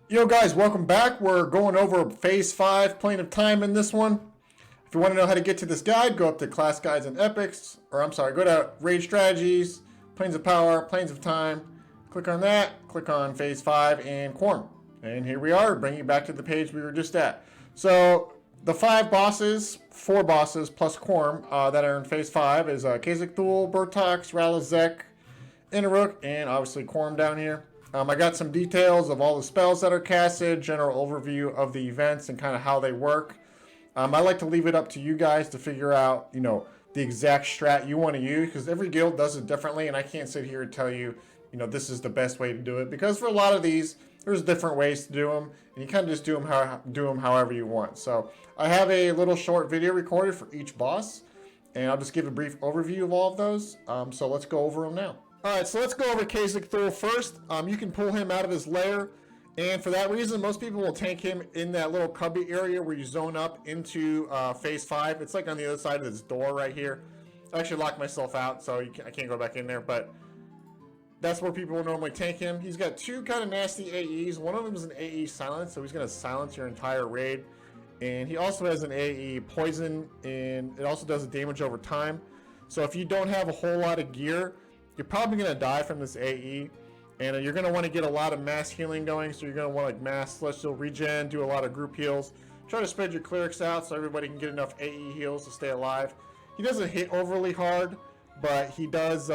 Yo guys, welcome back. We're going over phase 5 plane of time in this one. If you want to know how to get to this guide, go up to class guides and epics, or I'm sorry, go to raid strategies, planes of power, planes of time. Click on that, click on phase 5 and Quarm. And here we are, bringing you back to the page we were just at. So the 4 bosses plus Quarm that are in phase 5 is Cazic-Thule, Bertoxxulous, Rallos Zek, Innoruuk, and obviously Quarm down here. I got some details of all the spells that are casted, general overview of the events and kind of how they work. I like to leave it up to you guys to figure out, the exact strat you want to use, because every guild does it differently, and I can't sit here and tell you, this is the best way to do it, because for a lot of these, there's different ways to do them, and you kind of just do them however you want. So I have a little short video recorded for each boss, and I'll just give a brief overview of all of those. So let's go over them now. All right, so let's go over Cazic-Thule first. You can pull him out of his lair, and for that reason, most people will tank him in that little cubby area where you zone up into phase 5. It's like on the other side of this door right here. I actually locked myself out, so I can't go back in there, but that's where people will normally tank him. He's got 2 kind of nasty AEs. One of them is an AE silence, so he's going to silence your entire raid. And he also has an AE poison, and it also does a damage over time. So if you don't have a whole lot of gear, you're probably going to die from this AE, and you're going to want to get a lot of mass healing going, so you're going to want like mass celestial regen, do a lot of group heals. Try to spread your clerics out so everybody can get enough AE heals to stay alive. He doesn't hit overly hard, but he does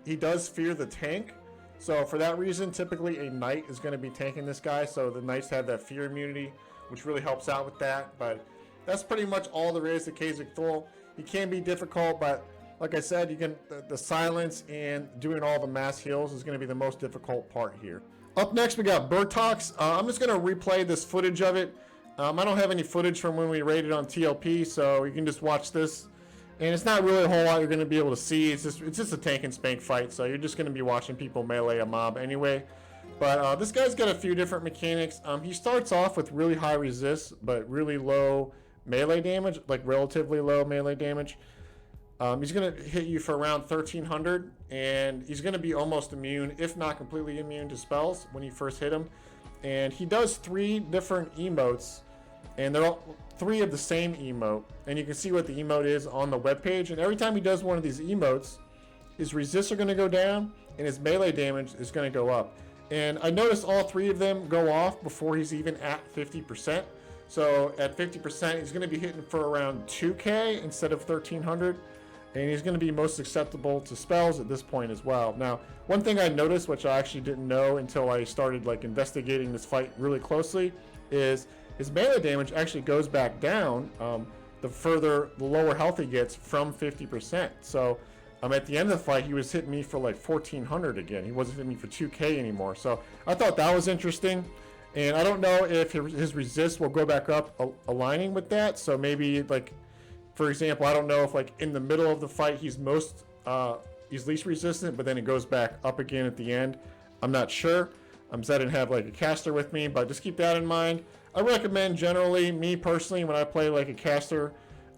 he does fear the tank. So for that reason, typically a knight is going to be tanking this guy, so the knights have that fear immunity, which really helps out with that. But that's pretty much all there is to Cazic-Thule. He can be difficult, but like I said, you can the silence and doing all the mass heals is going to be the most difficult part here. Up next, we got Bertox. I'm just going to replay this footage of it. I don't have any footage from when we raided on TLP, so you can just watch this. And it's not really a whole lot you're going to be able to see. It's just a tank and spank fight, so you're just going to be watching people melee a mob anyway. But this guy's got a few different mechanics. He starts off with really high resist, but really low melee damage, like relatively low melee damage. He's going to hit you for around 1300, and he's going to be almost immune, if not completely immune to spells when you first hit him. And he does 3 different emotes, and they're all 3 of the same emote. And you can see what the emote is on the webpage. And every time he does one of these emotes, his resists are going to go down, and his melee damage is going to go up. And I noticed all 3 of them go off before he's even at 50%. So at 50%, he's going to be hitting for around 2k instead of 1300. And he's going to be most susceptible to spells at this point as well. Now, one thing I noticed, which I actually didn't know until I started like investigating this fight really closely, is his melee damage actually goes back down the lower health he gets from 50%. So at the end of the fight, he was hitting me for like 1400 again. He wasn't hitting me for 2k anymore. So I thought that was interesting. And I don't know if his resist will go back up aligning with that. So maybe like, for example, I don't know if like in the middle of the fight he's least resistant, but then it goes back up again at the end. I'm not sure. I didn't have like a caster with me, but just keep that in mind. I recommend generally, me personally, when I play like a caster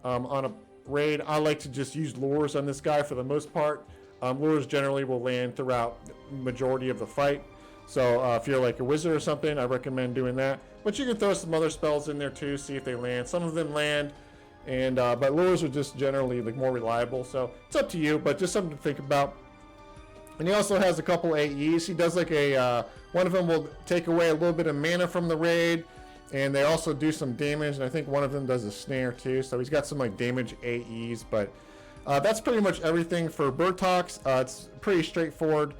on a raid, I like to just use lures on this guy for the most part. Lures generally will land throughout the majority of the fight. So if you're like a wizard or something, I recommend doing that. But you can throw some other spells in there too, see if they land. Some of them land. And but lures are just generally like more reliable, so it's up to you, but just something to think about. And he also has a couple AEs. He does like a one of them will take away a little bit of mana from the raid, and they also do some damage, and I think one of them does a snare too. So he's got some like damage AEs, but that's pretty much everything for Bertox. It's pretty straightforward.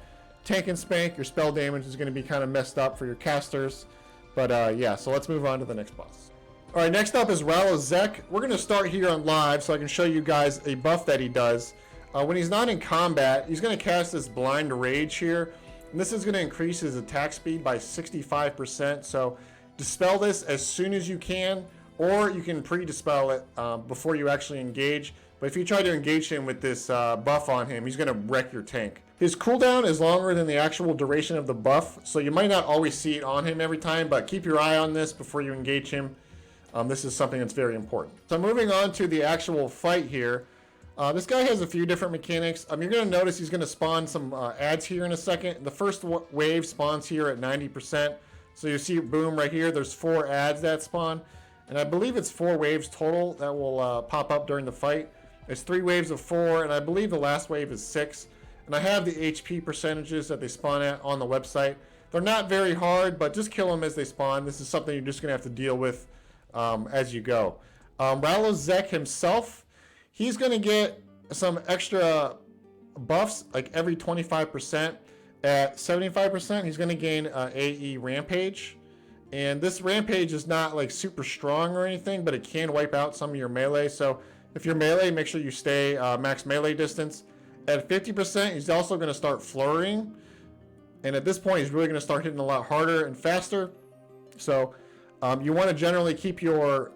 Tank and spank. Your spell damage is going to be kind of messed up for your casters, but yeah. So let's move on to the next boss. All right, next up is Rallos Zek. We're going to start here on live so I can show you guys a buff that he does. When he's not in combat, he's going to cast this Blind Rage here. And this is going to increase his attack speed by 65%. So dispel this as soon as you can, or you can pre-dispel it before you actually engage. But if you try to engage him with this buff on him, he's going to wreck your tank. His cooldown is longer than the actual duration of the buff, so you might not always see it on him every time, but keep your eye on this before you engage him. This is something that's very important. So moving on to the actual fight here. This guy has a few different mechanics. You're going to notice he's going to spawn some ads here in a second. The first wave spawns here at 90%. So you see, boom, right here, there's 4 ads that spawn. And I believe it's 4 waves total that will pop up during the fight. It's 3 waves of 4, and I believe the last wave is 6. And I have the HP percentages that they spawn at on the website. They're not very hard, but just kill them as they spawn. This is something you're just going to have to deal with as you go. Rallos Zek himself, he's going to get some extra buffs like every 25%. At 75%, he's going to gain AE Rampage. And this Rampage is not like super strong or anything, but it can wipe out some of your melee. So if you're melee, make sure you stay max melee distance. At 50%, he's also going to start flurrying. And at this point, he's really going to start hitting a lot harder and faster. So you want to generally keep your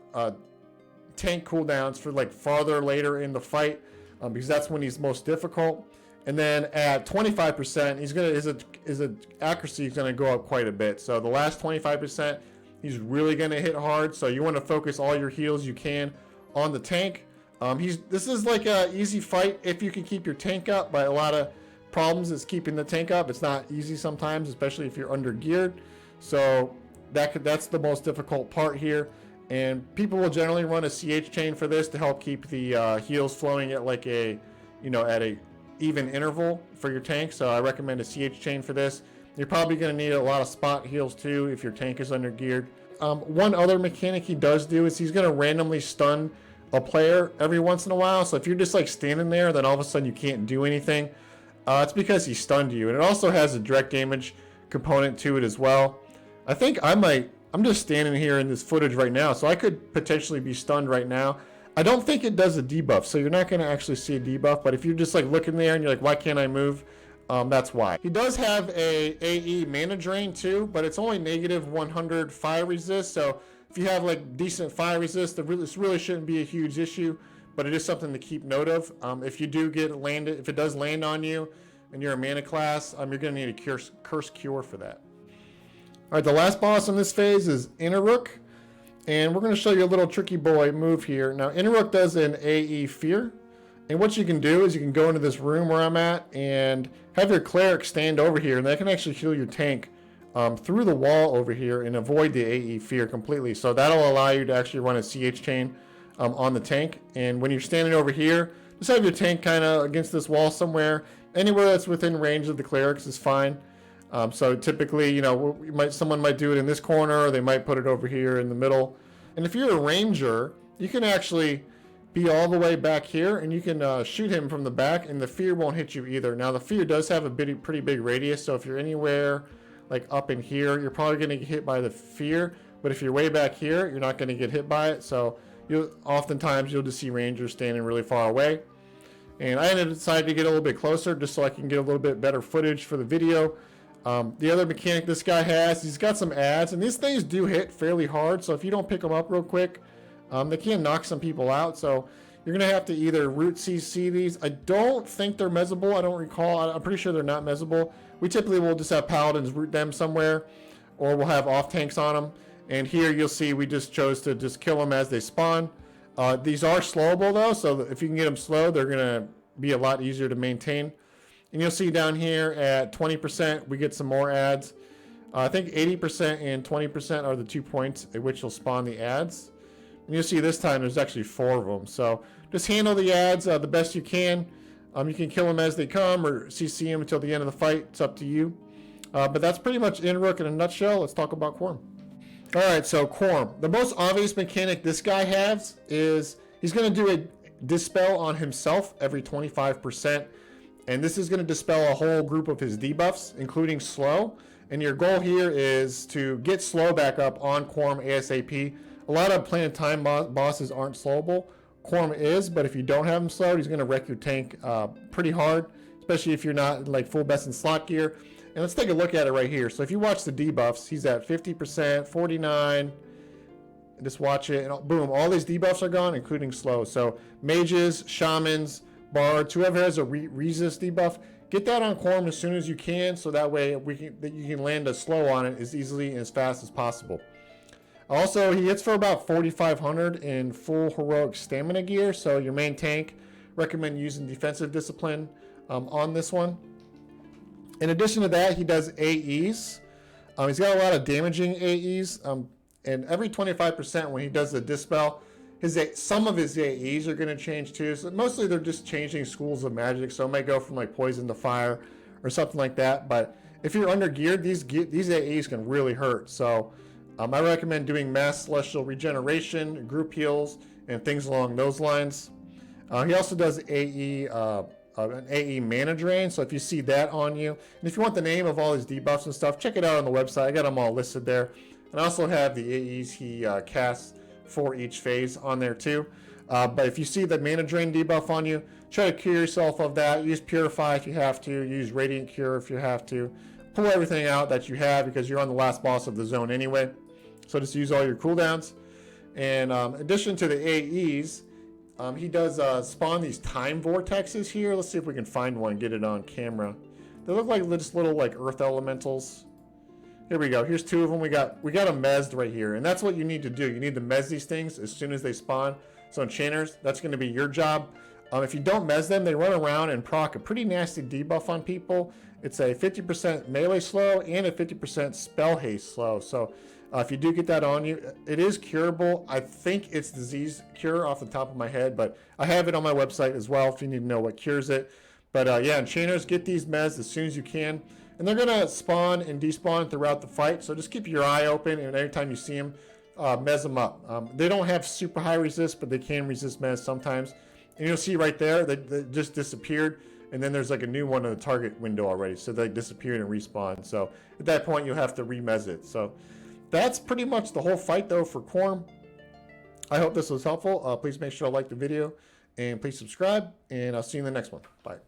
tank cooldowns for like farther later in the fight, because that's when he's most difficult. And then at 25%, his accuracy is going to go up quite a bit. So the last 25%, he's really going to hit hard. So you want to focus all your heals you can on the tank. This is like an easy fight if you can keep your tank up. But a lot of problems is keeping the tank up. It's not easy sometimes, especially if you're under geared. So that's the most difficult part here. And people will generally run a CH chain for this to help keep the heals flowing at like at a even interval for your tank. So I recommend a CH chain for this. You're probably going to need a lot of spot heals too if your tank is under geared. One other mechanic he does do is he's going to randomly stun a player every once in a while. So if you're just like standing there, then all of a sudden you can't do anything. It's because he stunned you. And it also has a direct damage component to it as well. I think I'm just standing here in this footage right now, so I could potentially be stunned right now. I don't think it does a debuff, so you're not going to actually see a debuff, but if you're just like looking there and you're like, why can't I move? That's why. He does have a AE mana drain too, but it's only negative 100 fire resist, so if you have like decent fire resist, this really shouldn't be a huge issue, but it is something to keep note of. If you do get landed, if it does land on you and you're a mana class, you're going to need a curse cure for that. All right, the last boss in this phase is Innoruuk. And we're going to show you a little tricky boy move here. Now, Innoruuk does an AE Fear. And what you can do is you can go into this room where I'm at and have your cleric stand over here. And that can actually heal your tank through the wall over here and avoid the AE Fear completely. So that'll allow you to actually run a CH chain on the tank. And when you're standing over here, just have your tank kind of against this wall somewhere. Anywhere that's within range of the clerics is fine. So typically, someone might do it in this corner, or they might put it over here in the middle. And if you're a ranger, you can actually be all the way back here, and you can shoot him from the back, and the fear won't hit you either. Now, the fear does have a pretty big radius, so if you're anywhere like up in here, you're probably going to get hit by the fear. But if you're way back here, you're not going to get hit by it. So oftentimes you'll just see rangers standing really far away. And I decided to get a little bit closer just so I can get a little bit better footage for the video. The other mechanic this guy has, he's got some ads, and these things do hit fairly hard, so if you don't pick them up real quick, they can knock some people out. So you're going to have to either root CC these. I don't think they're mezzable. I don't recall. I'm pretty sure they're not mezzable. We typically will just have paladins root them somewhere, or we'll have off tanks on them. And here you'll see we just chose to just kill them as they spawn. These are slowable though, so if you can get them slow, they're going to be a lot easier to maintain. And you'll see down here at 20%, we get some more ads. I think 80% and 20% are the 2 points at which will spawn the ads. And you'll see this time there's actually 4 of them. So just handle the ads the best you can. You can kill them as they come or CC them until the end of the fight. It's up to you. But that's pretty much Innoruuk in a nutshell. Let's talk about Quarm. All right, so Quarm. The most obvious mechanic this guy has is he's going to do a dispel on himself every 25%. And this is going to dispel a whole group of his debuffs, including slow. And your goal here is to get slow back up on Quarm ASAP. A lot of Planet Time bosses aren't slowable. Quarm is, but if you don't have him slowed, he's going to wreck your tank pretty hard, especially if you're not like full best in slot gear. And let's take a look at it right here. So if you watch the debuffs, he's at 50%, 49. Just watch it, and boom, all these debuffs are gone, including slow. So mages, shamans, bards, whoever has a resist debuff, get that on Quarm as soon as you can, so that way you can land a slow on it as easily and as fast as possible. Also, he hits for about 4,500 in full heroic stamina gear, so your main tank, recommend using defensive discipline on this one. In addition to that, he does AEs. He's got a lot of damaging AEs, and every 25% when he does the Dispel, some of his AEs are going to change too. So mostly they're just changing schools of magic. So it might go from like poison to fire or something like that. But if you're under geared, these AEs can really hurt. So I recommend doing mass celestial regeneration, group heals, and things along those lines. He also does an AE mana drain. So if you see that on you, and if you want the name of all his debuffs and stuff, check it out on the website. I got them all listed there. And I also have the AEs he casts for each phase on there too. But if you see the mana drain debuff on you, try to cure yourself of that. Use Purify if you have to. Use Radiant Cure if you have to. Pull everything out that you have because you're on the last boss of the zone anyway. So just use all your cooldowns. And in addition to the AEs, he does spawn these time vortexes here. Let's see if we can find one and get it on camera. They look like just little like earth elementals. Here we go. Here's two of them. We got a mezzed right here, and that's what you need to do. You need to mezz these things as soon as they spawn. So in Chainers, that's going to be your job. If you don't mezz them, they run around and proc a pretty nasty debuff on people. It's a 50% melee slow and a 50% spell haste slow. So if you do get that on you, it is curable. I think it's disease cure off the top of my head, but I have it on my website as well if you need to know what cures it. But yeah, in Chainers, get these mezzed as soon as you can. And they're going to spawn and despawn throughout the fight, so just keep your eye open, and every time you see them, mezz them up. They don't have super high resist, but they can resist mezz sometimes. And you'll see right there, they just disappeared, and then there's like a new one in the target window already, so they disappeared and respawn. So at that point, you'll have to remezz it. So that's pretty much the whole fight, though, for Quarm. I hope this was helpful. Please make sure to like the video, and please subscribe, and I'll see you in the next one. Bye.